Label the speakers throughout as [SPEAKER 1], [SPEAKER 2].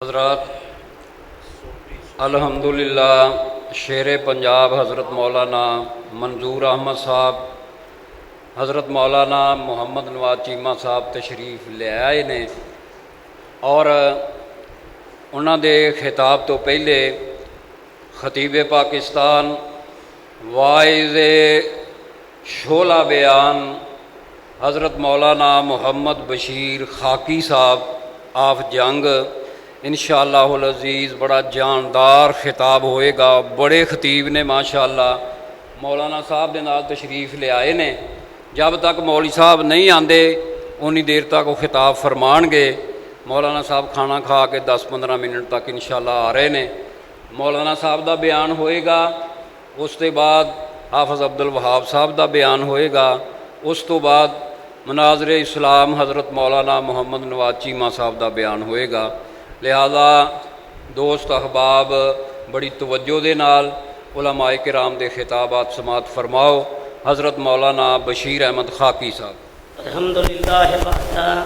[SPEAKER 1] حضرات الحمدللہ شیر پنجاب حضرت مولانا منظور احمد صاحب حضرت مولانا محمد نواز چیمہ صاحب تشریف لے آئے نے اور انہاں دے خطاب تو پہلے خطیب پاکستان واعظ شعلہ بیان حضرت مولانا محمد بشیر خاکی صاحب آف جنگ انشاءاللہ العزیز بڑا جاندار خطاب ہوئے گا۔ بڑے خطیب نے ماشاءاللہ مولانا صاحب دے نال تشریف لے آئے نے۔ جب تک مولوی صاحب نہیں آندے اُنی دیر تک وہ خطاب فرمان گے۔ مولانا صاحب کھانا کھا کے 10-15 منٹ تک انشاءاللہ آ رہے نے۔ مولانا صاحب دا بیان ہوئے گا، اس کے بعد حافظ عبدالوہاب صاحب دا بیان ہوئے گا، اس تو بعد مناظر اسلام حضرت مولانا محمد نواز چیمہ صاحب دا بیان ہوئے گا۔ لہذا دوست احباب بڑی توجہ دے نال علماء کرام دے خطابات سماعت فرماؤ۔ حضرت مولانا بشیر احمد خاکی صاحب۔
[SPEAKER 2] الحمدللہ وحدہ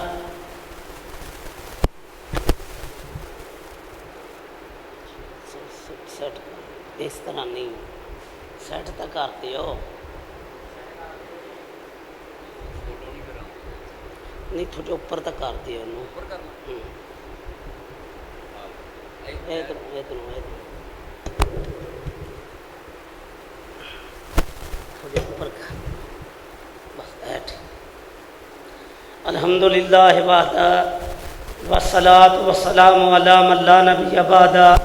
[SPEAKER 2] اس طرح نہیں سیٹ تک کرتے ہو نہیں تھوڑے اوپر تک کرتے ہو تھوڑے اوپر بس ایٹ۔ الحمدللہ وحدہ والصلاة والسلام علی من لا نبی بعدہ۔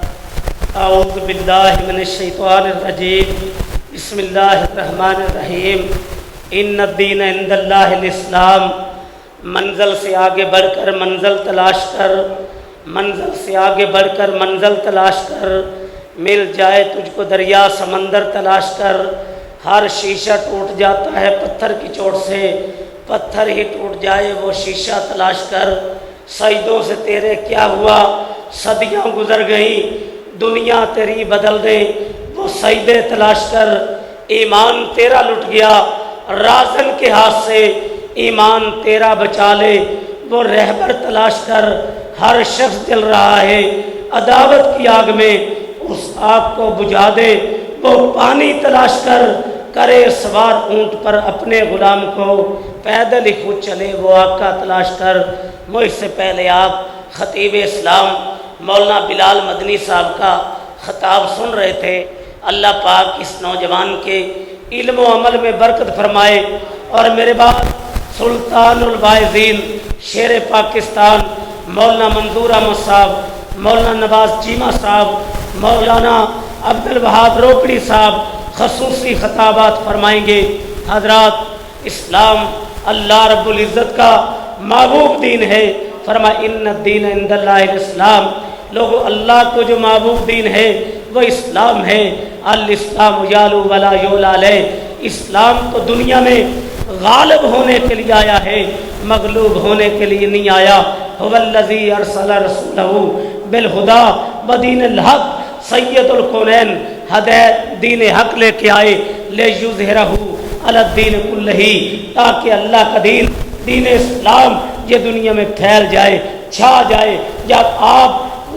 [SPEAKER 2] اعوذ باللہ من الشیطان الرجیم، بسم اللہ الرحمن الرحیم۔ ان الدین عند اللہ الاسلام۔ منزل سے آگے بڑھ کر منزل تلاش کر، منزل سے آگے بڑھ کر منزل تلاش کر، مل جائے تجھ کو دریا سمندر تلاش کر۔ ہر شیشہ ٹوٹ جاتا ہے پتھر کی چوٹ سے، پتھر ہی ٹوٹ جائے وہ شیشہ تلاش کر۔ سجدوں سے تیرے کیا ہوا، صدیاں گزر گئیں، دنیا تیری بدل دے وہ سجدے تلاش کر۔ ایمان تیرا لٹ گیا رازن کے ہاتھ سے، ایمان تیرا بچا لے وہ رہبر تلاش کر۔ ہر شخص جل رہا ہے عداوت کی آگ میں، اس آگ کو بجھا دے وہ پانی تلاش کر۔ کرے سوار اونٹ پر اپنے غلام کو، پیدل ہی خود چلے وہ آقا تلاش کر۔ مجھ سے پہلے آپ خطیب اسلام مولانا بلال مدنی صاحب کا خطاب سن رہے تھے۔ اللہ پاک اس نوجوان کے علم و عمل میں برکت فرمائے۔ اور میرے بعد سلطان الواعظین شیر پاکستان مولانا منظور احمد صاحب، مولانا نواز چیمہ صاحب، مولانا عبدالوہاب روکڑی صاحب خصوصی خطابات فرمائیں گے۔ حضرات، اسلام اللہ رب العزت کا محبوب دین ہے۔ فرمایا ان الدین عند اللہ الاسلام۔ لوگوں، اللہ کو جو محبوب دین ہے وہ اسلام ہے۔ الاسلام یعلو ولا یعلی علیہ۔ اسلام تو دنیا میں غالب ہونے کے لیے آیا ہے، مغلوب ہونے کے لیے نہیں آیا۔ هو الذی ارسل رسولہ بالہدی ودین الحق۔ سید الکونین ہدایت دین حق لے کے آئے، لیظہرہ علی الدین کلہ، تاکہ اللہ کا دین، دین اسلام یہ دنیا میں پھیل جائے، چھا جائے۔ جب آپ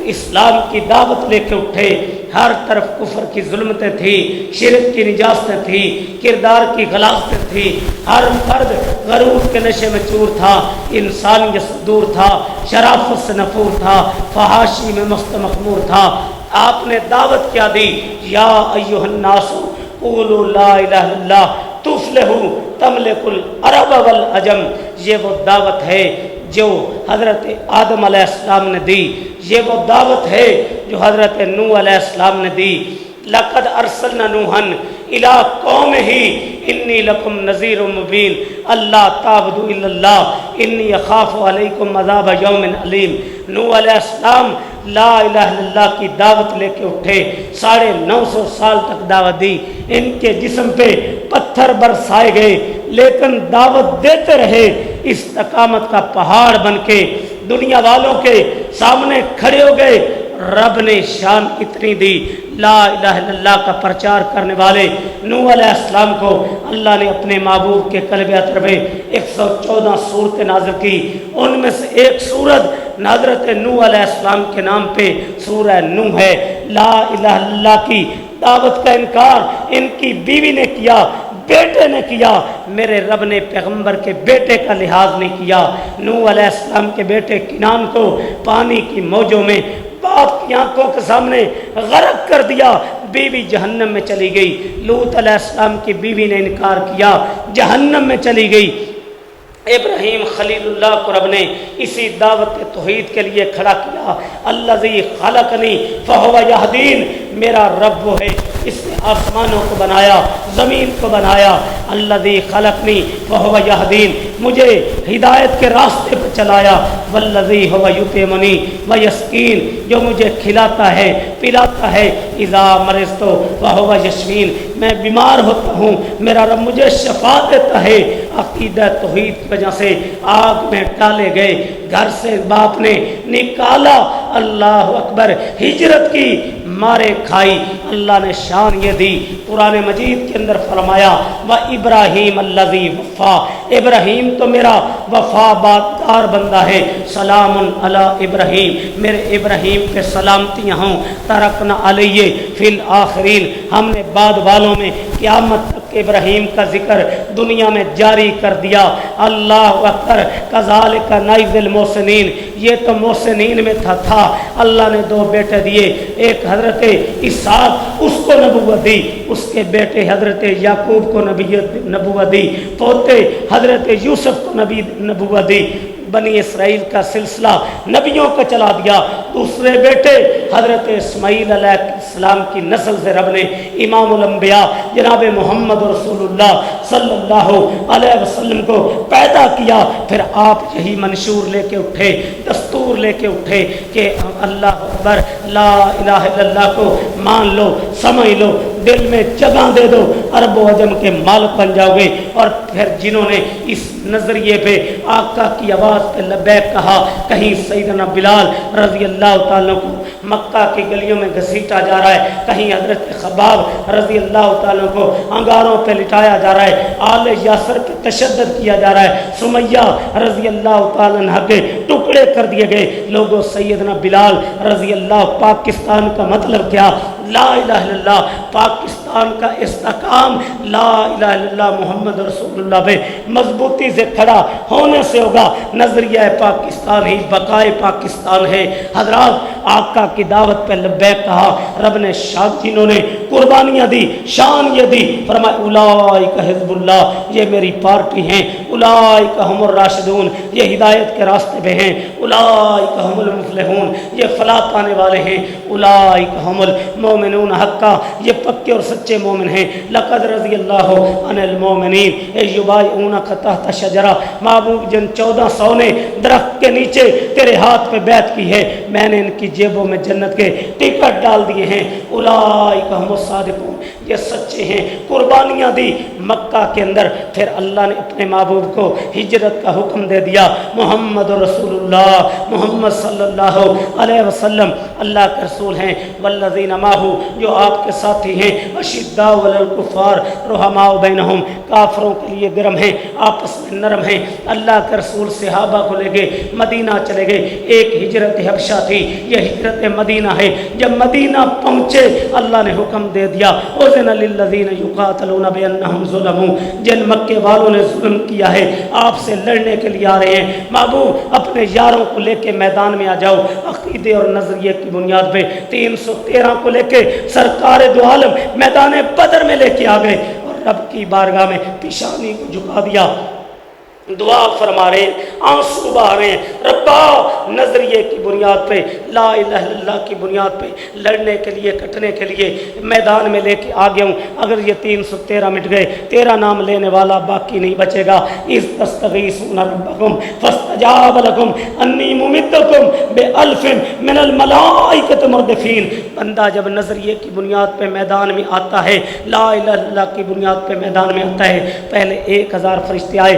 [SPEAKER 2] اسلام کی دعوت لے کے اٹھے، ہر طرف کفر کی ظلمتیں تھیں، شرک کی نجاستیں تھیں، کردار کی غلاظتیں تھیں، ہر فرد غرور کے نشے میں چور تھا، انسانیت سے دور تھا، شرافت سے نفور تھا، فحاشی میں مست مخمور تھا۔ آپ نے دعوت کیا دی، یا ایھا الناس قولوا لا الہ الا اللہ تفلحوا تملک العرب والعجم۔ یہ وہ دعوت ہے جو حضرت آدم علیہ السلام نے دی، یہ وہ دعوت ہے جو حضرت نوح علیہ السلام نے دی۔ لقد ارسلنا نوحا الی قومہ انی لکم نذیر مبین اللہ تعبدوا الا اللہ انی اخاف علیکم عذاب یوم علیم۔ نوح علیہ السلام لا الہ الا اللہ کی دعوت لے کے اٹھے، 950 سال تک دعوت دی، ان کے جسم پہ پتھر برسائے گئے، لیکن دعوت دیتے رہے، استقامت کا پہاڑ بن کے دنیا والوں کے سامنے کھڑے ہو گئے۔ رب نے شان اتنی دی، لا الہ الا اللہ کا پرچار کرنے والے نوح علیہ السلام کو اللہ نے اپنے محبوب کے قلب اطہر میں 114 صورتیں نازل کی، ان میں سے ایک صورت حضرت نوح علیہ السلام کے نام پہ سورہ نوح ہے۔ لا الہ الا اللہ کی دعوت کا انکار ان کی بیوی نے کیا، بیٹے نے کیا، میرے رب نے پیغمبر کے بیٹے کا لحاظ نہیں کیا۔ نوح علیہ السلام کے بیٹے کنان کو پانی کی موجوں میں باپ کی آنکھوں کے سامنے غرق کر دیا، بیوی جہنم میں چلی گئی۔ لوط علیہ السلام کی بیوی نے انکار کیا، جہنم میں چلی گئی۔ ابراہیم خلیل اللہ کو رب نے اسی دعوت توحید کے لیے کھڑا کیا، الذی خلقنی فہو یہدین، میرا رب وہ ہے اس نے آسمانوں کو بنایا، زمین کو بنایا، الذی خلقنی فہو یہدین، مجھے ہدایت کے راستے پر چلایا، والذی هو یطعمنی ویسقین، جو مجھے کھلاتا ہے پلاتا ہے، اذا مرضت فہو یشفین، میں بیمار ہوتا ہوں میرا رب مجھے شفا دیتا ہے۔ عقیدہ توحید کی وجہ سے آگ میں ڈالے گئے، گھر سے باپ نے نکالا، اللہ اکبر، ہجرت کی، مارے کھائی، اللہ نے شان یہ دی، قرآن مجید کے اندر فرمایا وَإِبْرَاهِيمَ الَّذِي وَفَّى، ابراہیم تو میرا وفا بادار بندہ ہے، سلام علی ابراہیم، میرے ابراہیم پہ سلامتیاں ہوں، ترکنا علیہ فی الآخرین، ہم نے بعد والوں میں قیامت تک ابراہیم کا ذکر دنیا میں جاری کر دیا۔ اللہ اکبر، کذالک نجزی المحسنین، یہ تو محسنین میں تھا۔ اللہ نے دو بیٹے دیے، ایک حضرت اسحاق، اس کو نبوت دی، اس کے بیٹے حضرت یعقوب کو نبوت دی، پوتے حضرت یوسف کو نبوت دی، بنی اسرائیل کا سلسلہ نبیوں کا چلا دیا۔ دوسرے بیٹے حضرت اسماعیل علیہ السلام کی نسل سے رب نے امام الانبیاء جناب محمد رسول اللہ صلی اللہ علیہ وسلم کو پیدا کیا۔ پھر آپ یہی منشور لے کے اٹھے، دستور لے کے اٹھے کہ اللہ اکبر، لا الہ الا اللہ کو مان لو، سمجھ لو، دل میں جگہ دے دو، عرب و عجم کے مالک بن جاؤ گے۔ اور پھر جنہوں نے اس نظریے پہ آقا کی آواز پہ لبیک کہا، کہیں سیدنا بلال رضی اللہ تعالیٰ کو مکہ کی گلیوں میں گھسیٹا جا رہا ہے، کہیں حضرت خباب رضی اللہ تعالیٰ کو انگاروں پہ لٹایا جا رہا ہے، آل یاسر پہ تشدد کیا جا رہا ہے، سمیہ رضی اللہ تعالیٰ عنہ کے ٹکڑے کر دیے گئے۔ لوگوں سیدنا بلال رضی اللہ، پاکستان کا مطلب کیا؟ لا الہ الا اللہ، پاکستان کا استحکام لا الہ الا اللہ محمد رسول اللہ پہ مضبوطی سے کھڑا ہونے سے ہوگا۔ نظریہ پاکستان ہی بقائے پاکستان ہے۔ حضرات، آقا کی دعوت پہ لبیک کہا، رب نے شاد جنہوں نے قربانیاں دی، شان یہ دی، فرمایا اولئک حزب اللہ، یہ میری پارٹی ہیں، اولئک ہم الراشدون، یہ ہدایت کے راستے پہ ہیں، اولئک ہم المفلحون، یہ فلاح پانے والے ہیں، اولئک ہم المؤمنون حقا، یہ پکے اور سچے مومن ہیں۔ لقد رضی اللہ عن المؤمنین یبایعونک تحت شجرہ، محبوب جن 1400 نے درخت کے نیچے تیرے ہاتھ پہ بیعت کی ہے، میں نے ان کی جیبوں میں جنت کے ٹکٹ ڈال دیے ہیں، اولئک ہم الصادقون، یہ سچے ہیں۔ قربانیاں دی مکہ کے اندر، پھر اللہ نے اپنے محبوب کو ہجرت کا حکم دے دیا۔ محمد رسول اللہ، محمد صلی اللہ علیہ وسلم اللہ کے رسول ہیں، والذین معہ، جو آپ کے ساتھی ہیں، اشداء علی الکفار رحماء بینہم، کافروں کے لیے گرم ہیں، آپس میں نرم ہیں۔ اللہ کے رسول صحابہ کو لے گئے، مدینہ چلے گئے۔ ایک ہجرت حبشہ تھی، یہ ہجرت مدینہ ہے۔ جب مدینہ پہنچے اللہ نے حکم دے دیا، اذن للذین یقاتلون بانہم ظلموا، جن مکے والوں نے ظلم کیا ہے آپ سے لڑنے کے لیے آ رہے ہیں، محبوب اپنے یاروں کو لے کے میدان میں آ جاؤ۔ عقیدے اور نظریے کی بنیاد پہ 313 کو لے کے سرکار دو عالم میدان بدر میں لے کے آ گئے اور رب کی بارگاہ میں پیشانی کو جھکا دیا، دعا فرما رہے ہیں، آنسو بہا رہے ہیں، ربا نظریے کی بنیاد پہ، لا الہ الا اللہ کی بنیاد پہ لڑنے کے لیے، کٹنے کے لیے میدان میں لے کے آ گیا ہوں۔ اگر یہ 313 مٹ گئے، تیرا نام لینے والا باقی نہیں بچے گا۔ اذ تستغیثون ربکم فاستجاب لکم انی ممدکم بألف من الملائکۃ مردفین۔ بندہ جب نظریے کی بنیاد پہ میدان میں آتا ہے، لا الہ الا اللہ کی بنیاد پہ میدان میں آتا ہے، پہلے 1000 فرشتے آئے،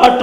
[SPEAKER 2] 8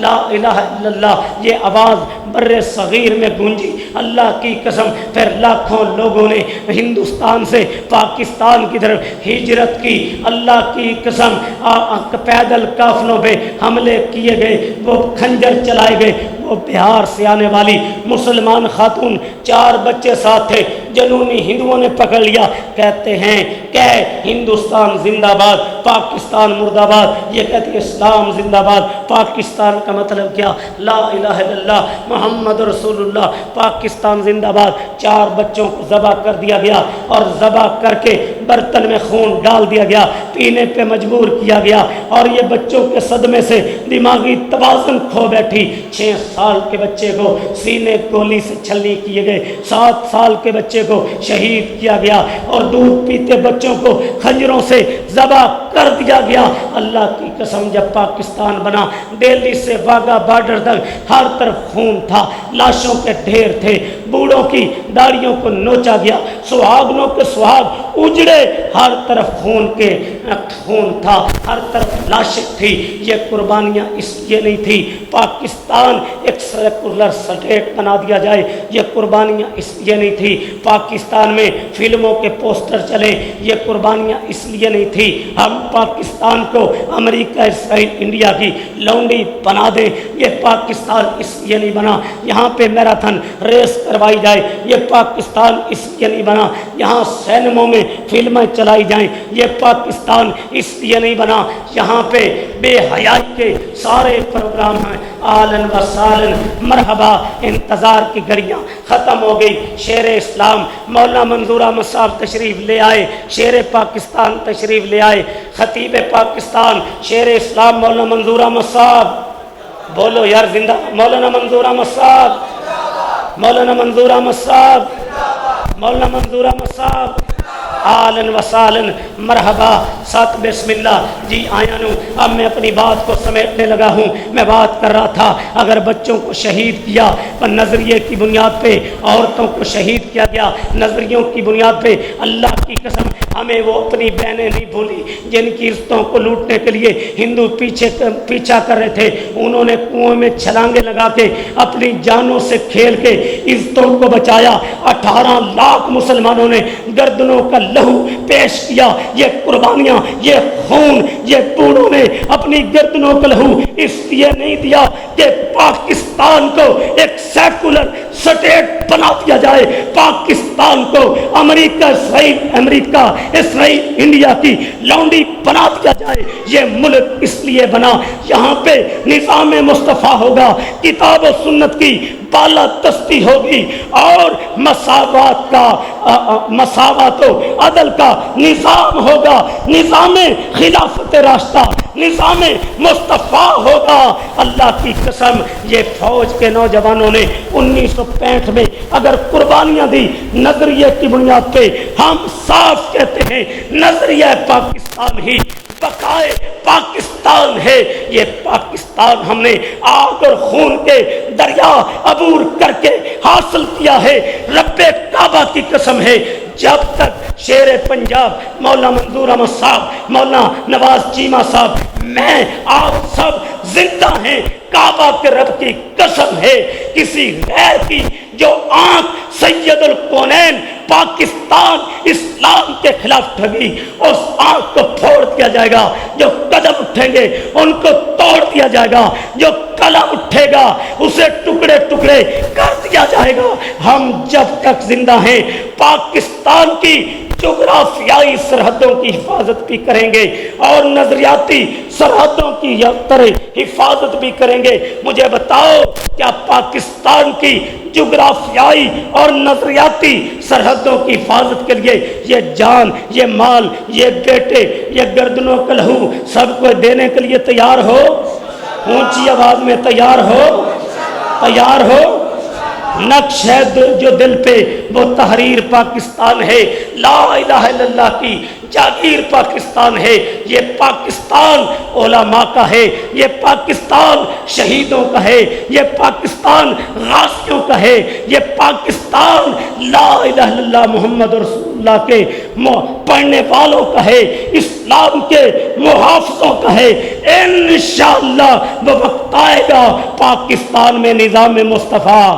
[SPEAKER 2] لا الہ الا اللہ یہ آواز بر صغیر میں گونجی، اللہ کی قسم پھر لاکھوں لوگوں نے ہندوستان سے پاکستان کی طرف ہجرت کی، اللہ کی قسم پیدل قافلوں پہ حملے کیے گئے، وہ خنجر چلائے گئے۔ وہ بہار سے آنے والی مسلمان خاتون 4 بچے ساتھ تھے، جنونی ہندوؤں نے پکڑ لیا، کہتے ہیں کہ ہندوستان زندہ باد، پاکستان مردہ باد، یہ کہتی ہے اسلام زندہ باد۔ پاکستان کا مطلب کیا؟ لا الہ الا اللہ محمد رسول اللہ، پاکستان زندہ باد۔ 4 بچوں کو ذبح کر دیا گیا اور ذبح کر کے برتن میں خون ڈال دیا گیا، پینے پہ مجبور کیا گیا، اور یہ بچوں کے صدمے سے دماغی توازن کھو بیٹھی۔ 6 سال کے بچے کو سینے گولی سے چھلنی کیے گئے، 7 سال کے بچے کو شہید کیا گیا، اور دودھ پیتے بچوں کو خنجروں سے ذبح کر دیا گیا۔ اللہ کی قسم جب پاکستان بنا، دہلی سے واگا بارڈر تک ہر طرف خون تھا، لاشوں کے ڈھیر تھے، بوڑھوں کی داڑھیوں کو نوچا گیا، سہاگنوں کے سہاگ اجڑے، ہر طرف خون تھا، ہر طرف لاشیں تھی۔ یہ قربانیاں اس لیے نہیں تھی پاکستان ایک سیکولر سٹیٹ بنا دیا جائے، یہ قربانیاں اس لیے نہیں تھی پاکستان میں فلموں کے پوسٹر چلے، یہ قربانیاں اس لیے نہیں تھی ہم پاکستان کو امریکہ اسرائیل انڈیا کی لونڈی بنا دیں، یہ پاکستان اس لیے نہیں بنا یہاں پہ میراتھن ریس کروائی جائے، یہ پاکستان اس لیے نہیں بنا یہاں سینموں میں فلمیں چلائی جائیں، یہ پاکستان اس لیے نہیں بنا یہاں پہ بے حیائی کے سارے پروگرام ہیں۔ آلن و سالن مرحبا، انتظار کی گھڑیاں ختم ہو گئی۔ شیر اسلام مولانا منظور احمد صاحب تشریف لے آئے، شیر پاکستان تشریف لے آئے، خطیب پاکستان شیر اسلام مولانا منظور احمد صاحب، بولو یار زندہ، مولانا منظور احمد صاحب، مولانا منظور احمد صاحب، مولانا منظور احمد صاحب، آلن و سالن مرحبا، ساتھ بسم اللہ۔ جی آیا نو، اب میں اپنی بات کو سمیٹنے لگا ہوں۔ میں بات کر رہا تھا اگر بچوں کو شہید کیا پر نظریے کی بنیاد پہ، عورتوں کو شہید کیا گیا نظریوں کی بنیاد پہ، اللہ کی قسم ہمیں وہ اپنی بہنیں نہیں بھولی جن کی عزتوں کو لوٹنے کے لیے ہندو پیچھا کر رہے تھے، انہوں نے کنویں میں چھلانگیں لگا کے اپنی جانوں سے کھیل کے عزتوں کو بچایا۔ 18 لاکھ مسلمانوں نے گردنوں کا لہو پیش کیا، یہ قربانیاں، یہ خون، یہ بوڑھوں نے اپنی گردنوں کا لہو اس لیے نہیں دیا کہ پاکستان کو ایک سیکولر سٹیٹ بنا دیا جائے، پاکستان کو امریکہ اسرائیل انڈیا کی لونڈی بنا دیا جائے۔ یہ ملک اس لیے بنا یہاں پہ نظام مصطفیٰ ہوگا، کتاب و سنت کی بالا دستی ہوگی، اور مساوات و عدل کا نظام ہوگا، نظام خلافت راستہ، نظام مصطفیٰ ہوگا۔ اللہ کی قسم یہ فوج کے نوجوانوں نے 1965 میں اگر قربانیاں دی نظریے کی بنیاد پہ، ہم صاف کہتے ہیں نظریہ پاکستان ہی بقائے پاکستان ہے۔ یہ پاکستان ہم نے آگ اور خون کے دریا عبور کر کے حاصل کیا ہے۔ رب کعبہ کی قسم ہے جب تک شیر پنجاب مولانا منظور احمد صاحب، مولانا نواز چیمہ صاحب، میں آپ سب زندہ ہیں، کعبہ کے رب کی قسم ہے کسی غیر کی جو آنکھ سید الکونین پاکستان اسلام کے خلاف ٹھگی، اس آنکھ کو پھوڑ دیا جائے گا۔ جو قدم اٹھیں گے ان کو توڑ دیا جائے گا، جو قلم اٹھے گا اسے ٹکڑے ٹکڑے کر دیا جائے گا۔ ہم جب تک زندہ ہیں پاکستان کی جغرافیائی سرحدوں کی حفاظت بھی کریں گے اور نظریاتی سرحدوں کی حفاظت بھی کریں گے۔ مجھے بتاؤ کیا پاکستان کی جغرافیائی اور نظریاتی سرحدوں کی حفاظت کے لیے یہ جان، یہ مال، یہ بیٹے، یہ گردنوں کا لہو سب کو دینے کے لیے تیار ہو؟ اونچی آواز میں تیار ہو؟ تیار ہو؟ نقش ہے جو دل پہ وہ تحریر پاکستان ہے، لا الہ الا اللہ کی جاگیر پاکستان ہے، یہ پاکستان علماء کا ہے، یہ پاکستان شہیدوں کا ہے، یہ پاکستان غازیوں کا ہے، یہ پاکستان لا الہ الا اللہ محمد رسول اللہ کے پڑھنے والوں کا ہے، اسلام کے محافظوں کا ہے۔ انشاءاللہ وہ وقت آئے گا پاکستان میں نظام مصطفیٰ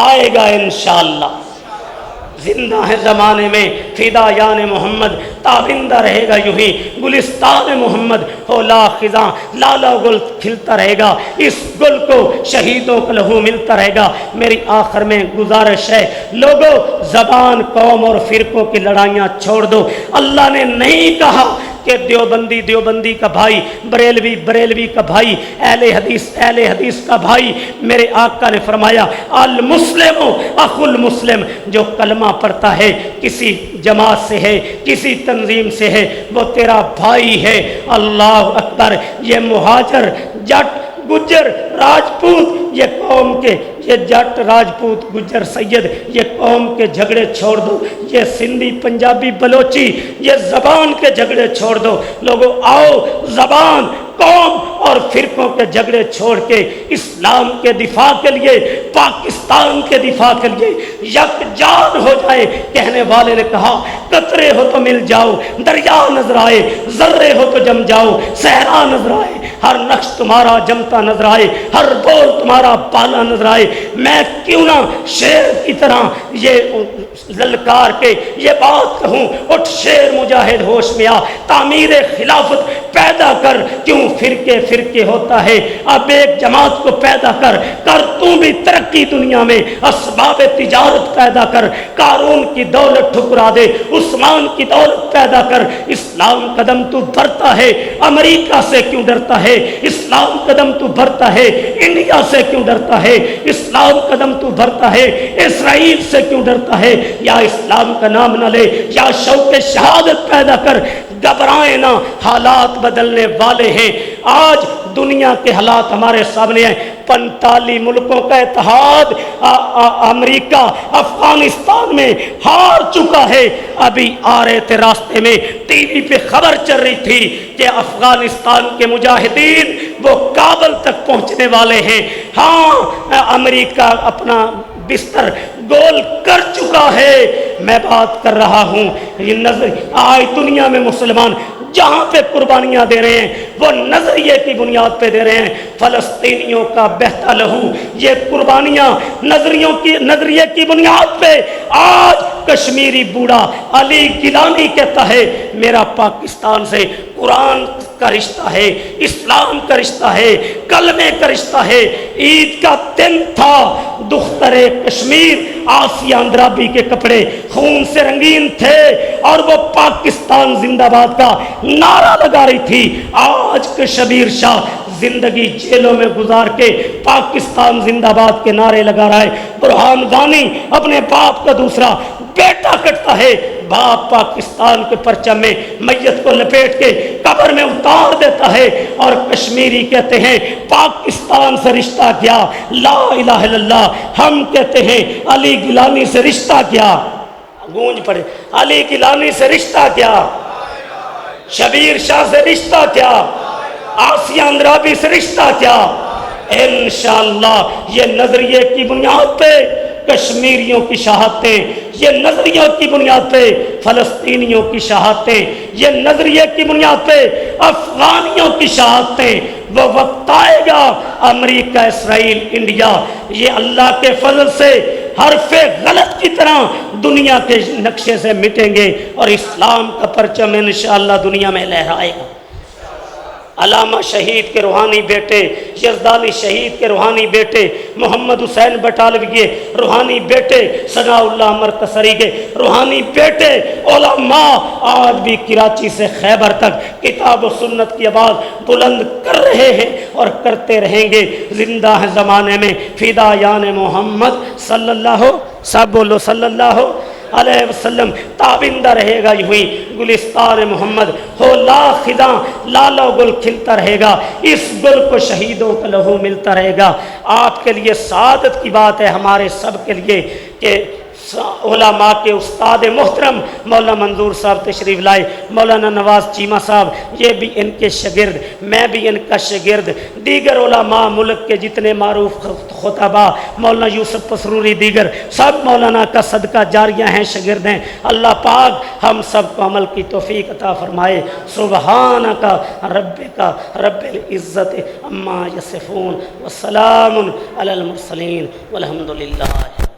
[SPEAKER 2] آئے گا انشاءاللہ۔ زندہ ہے زمانے میں فدایان محمد، تابندہ رہے گا یوں ہی گلستان محمد ہو لا خزاں، لالا گل کھلتا رہے گا، اس گل کو شہیدوں کا لہو ملتا رہے گا۔ میری آخر میں گزارش ہے، لوگوں زبان قوم اور فرقوں کی لڑائیاں چھوڑ دو۔ اللہ نے نہیں کہا کہ دیوبندی دیوبندی کا بھائی، بریلوی بریلوی کا بھائی، اہل حدیث کا بھائی۔ میرے آقا نے فرمایا المسلم اخو المسلم، جو کلمہ پڑھتا ہے، کسی جماعت سے ہے، کسی تنظیم سے ہے، وہ تیرا بھائی ہے۔ اللہ اکبر۔ یہ مہاجر، جٹ، گجر، راجپوت، یہ قوم کے، یہ جٹ، راجپوت، گجر، سید، یہ قوم کے جھگڑے چھوڑ دو، یہ سندھی، پنجابی، بلوچی، یہ زبان کے جھگڑے چھوڑ دو۔ لوگوں آؤ زبان، قوم اور فرقوں کے جھگڑے چھوڑ کے اسلام کے دفاع کے لیے، پاکستان کے دفاع کے لیے یکجان ہو جائے۔ کہنے والے نے کہا قطرے ہو تو مل جاؤ، دریا نظر آئے، ذرے ہو تو جم جاؤ، صحرا نظر آئے، ہر نقش تمہارا جمتا نظر آئے، ہر بول تمہارا پالا نظر آئے۔ میں کیوں نہ شیر کی طرح یہ للکار کے یہ بات کہوں، اٹھ شیر مجاہد ہوش میں آ، تعمیر خلافت پیدا کر۔ کیوں فرقے فرقے ہوتا ہے، اب ایک جماعت کو پیدا کر تو بھی ترقی دنیا میں، اسباب تجارت پیدا کر، قارون کی دولت ٹھکرا دے، عثمان کی دولت پیدا کر۔ اسلام قدم تو بھرتا ہے، امریکہ سے کیوں ڈرتا ہے؟ اسلام قدم تو بھرتا ہے، انڈیا سے کیوں ڈرتا ہے؟ اسلام قدم تو بھرتا ہے، اسرائیل سے کیوں ڈرتا ہے؟ یا اسلام کا نام نہ لے، یا شوق شہادت پیدا کر۔ گھبرائیں نہ، حالات بدلنے والے ہیں۔ آج دنیا کے حالات ہمارے سامنے ہیں۔ 45 ملکوں کا اتحاد، امریکہ افغانستان میں ہار چکا ہے۔ ابھی آ رہے تھے راستے میں، ٹی وی پہ خبر چل رہی تھی کہ افغانستان کے مجاہدین وہ کابل تک پہنچنے والے ہیں۔ ہاں، امریکہ اپنا بستر گول کر چکا ہے۔ میں بات کر رہا ہوں، یہ نظر آج دنیا میں مسلمان جہاں پہ قربانیاں دے رہے ہیں وہ نظریے کی بنیاد پہ دے رہے ہیں۔ فلسطینیوں کا بہتا لہو، یہ قربانیاں نظریے کی بنیاد پہ۔ آج کشمیری بوڑھا علی گیلانی کہتا ہے میرا پاکستان سے قرآن کا رشتہ ہے، اسلام کا رشتہ ہے، کلمے کا رشتہ ہے۔ عید کا دن تھا، دختر کشمیر آسیہ اندرابی کے کپڑے خون سے رنگین تھے اور وہ پاکستان زندہ باد کا نعرہ لگا رہی تھی۔ آج کے شبیر شاہ زندگی جیلوں میں گزار کے پاکستان زندہ باد کے نعرے لگا رہا ہے۔ برہان وانی اپنے باپ کا دوسرا بیٹا کٹتا ہے، باپ پاکستان کے پرچم میں میت کو لپیٹ کے قبر میں اتار دیتا ہے، اور کشمیری کہتے ہیں پاکستان سے رشتہ کیا، لا الہ الا اللہ۔ ہم کہتے ہیں علی گیلانی سے رشتہ کیا، گونج پڑے، علی گیلانی سے رشتہ کیا، شبیر شاہ سے رشتہ کیا، آسیہ اندرابی سے رشتہ کیا۔ انشاءاللہ یہ نظریے کی بنیاد پہ کشمیریوں کی شہادتیں، یہ نظریوں کی بنیاد پہ فلسطینیوں کی شہادتیں، یہ نظریے کی بنیاد پہ افغانیوں کی شہادتیں۔ وہ وقت آئے گا امریکہ، اسرائیل، انڈیا یہ اللہ کے فضل سے حرف غلط کی طرح دنیا کے نقشے سے مٹیں گے، اور اسلام کا پرچم انشاءاللہ دنیا میں لہرائے گا۔ علامہ شہید کے روحانی بیٹے، یزدانی شہید کے روحانی بیٹے، محمد حسین بٹالوی کے روحانی بیٹے، ثناء اللہ مرکسری کے روحانی بیٹے، علماء آج بھی کراچی سے خیبر تک کتاب و سنت کی آواز بلند کر رہے ہیں اور کرتے رہیں گے۔ زندہ ہے زمانے میں فدایان محمد صلی اللہ سب بولو صلی اللہ علیہ وسلم، تابندہ رہے گا یوں ہی گلستان محمد ہو لا خزاں، لالا گل کھلتا رہے گا، اس گل کو شہیدوں کا لہو ملتا رہے گا۔ آپ کے لیے سعادت کی بات ہے، ہمارے سب کے لیے، کہ علماء کے استاد محترم مولانا منظور صاحب تشریف لائے، مولانا نواز چیمہ صاحب، یہ بھی ان کے شاگرد، میں بھی ان کا شاگرد، دیگر علماء ملک کے جتنے معروف خطباء، مولانا یوسف پسروری، دیگر سب مولانا کا صدقہ جاریہ ہیں، شاگرد ہیں۔ اللہ پاک ہم سب کو عمل کی توفیق عطا فرمائے۔ سبحانک ربک رب العزت عما یصفون وسلام علی المرسلین والحمد للہ۔